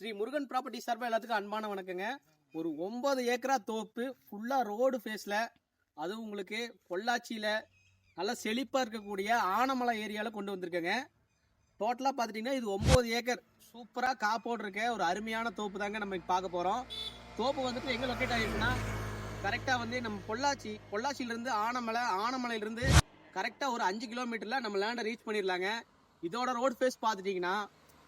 Sri Murugan property சார்பாக எல்லாத்துக்கும் அன்பான வணக்கங்க. ஒரு 9 ஏக்கரா தோப்பு ஃபுல்லாக ரோடு ஃபேஸில், அதுவும் உங்களுக்கு பொள்ளாச்சியில் நல்லா செழிப்பாக இருக்கக்கூடிய ஆனமலை ஏரியாவில் கொண்டு வந்திருக்கேங்க. டோட்டலாக பார்த்துட்டிங்கன்னா இது 9 ஏக்கர் சூப்பராக காப்போடு இருக்க ஒரு அருமையான தோப்பு தாங்க நம்ம பார்க்க போகிறோம். தோப்பு வந்துட்டு எங்கே லொக்கேட் ஆகிருக்குன்னா கரெக்டாக வந்து நம்ம பொள்ளாச்சியிலேருந்து ஆனமலையிலேருந்து கரெக்டாக ஒரு 5 கிலோமீட்டரில் நம்ம லேண்டை ரீச் பண்ணிடலாங்க. இதோட ரோடு ஃபேஸ் பார்த்துட்டிங்கன்னா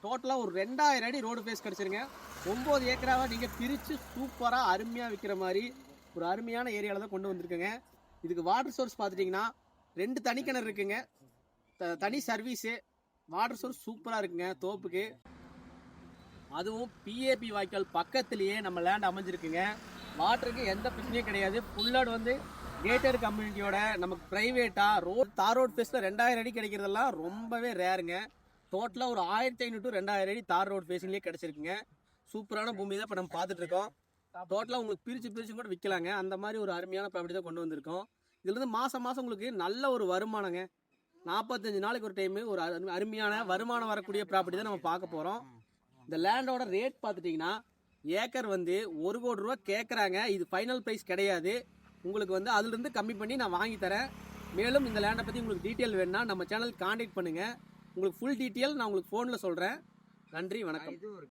டோட்டலாக ஒரு 2000 அடி ரோடு ஃபேஸ் கிடச்சிருங்க. 9 ஏக்கராவை நீங்கள் பிரித்து சூப்பராக அருமையாக விற்கிற மாதிரி ஒரு அருமையான ஏரியாவில் தான் கொண்டு வந்திருக்குங்க. இதுக்கு வாட்டர் சோர்ஸ் பார்த்துட்டிங்கன்னா 2 தனிக்கிணறு இருக்குங்க. தனி சர்வீஸு வாட்டர் சோர்ஸ் சூப்பராக இருக்குங்க தோப்புக்கு. அதுவும் பிஏபி வாய்க்கால் பக்கத்துலேயே நம்ம லேண்ட் அமைஞ்சிருக்குங்க. வாட்டருக்கு எந்த பிரச்சனையும் கிடையாது. ஃபுல்லாக வந்து கேட்டர் கம்யூனிட்டியோட நமக்கு ப்ரைவேட்டாக தார் ரோட் ஃபேஸில் 2000 அடி கிடைக்கிறதெல்லாம் ரொம்பவே ரேருங்க. டோட்டலாக ஒரு 1500 to 2000 அடி தார் ரோட் ஃபேஸிங்லேயே கிடச்சிருக்குங்க. சூப்பரான பூமி தான் இப்போ நம்ம பார்த்துட்டு இருக்கோம். டோட்டலாக உங்களுக்கு பிரித்து கூட விற்கலாங்க. அந்த மாதிரி ஒரு அருமையான ப்ராப்பர்ட்டி தான் கொண்டு வந்திருக்கோம். இதுலேருந்து மாதம் உங்களுக்கு நல்ல ஒரு வருமானங்க. 45 நாளைக்கு ஒரு டைமு ஒரு அருமையான வருமானம் வரக்கூடிய ப்ராப்பர்ட்டி தான் நம்ம பார்க்க போகிறோம். இந்த லேண்டோட ரேட் பார்த்துட்டிங்கன்னா ஏக்கர் வந்து 1 கோடி ரூபா கேட்குறாங்க. இது ஃபைனல் ப்ரைஸ் கிடையாது. உங்களுக்கு வந்து அதுலேருந்து கம்மி பண்ணி நான் வாங்கி தரேன். மேலும் இந்த லேண்டை பற்றி உங்களுக்கு டீட்டெயில் வேணுன்னா நம்ம சேனலுக்கு கான்டாக்ட் பண்ணுங்கள். உங்களுக்கு ஃபுல் டீட்டெயில் நான் உங்களுக்கு ஃபோனில் சொல்கிறேன். நன்றி, வணக்கம்.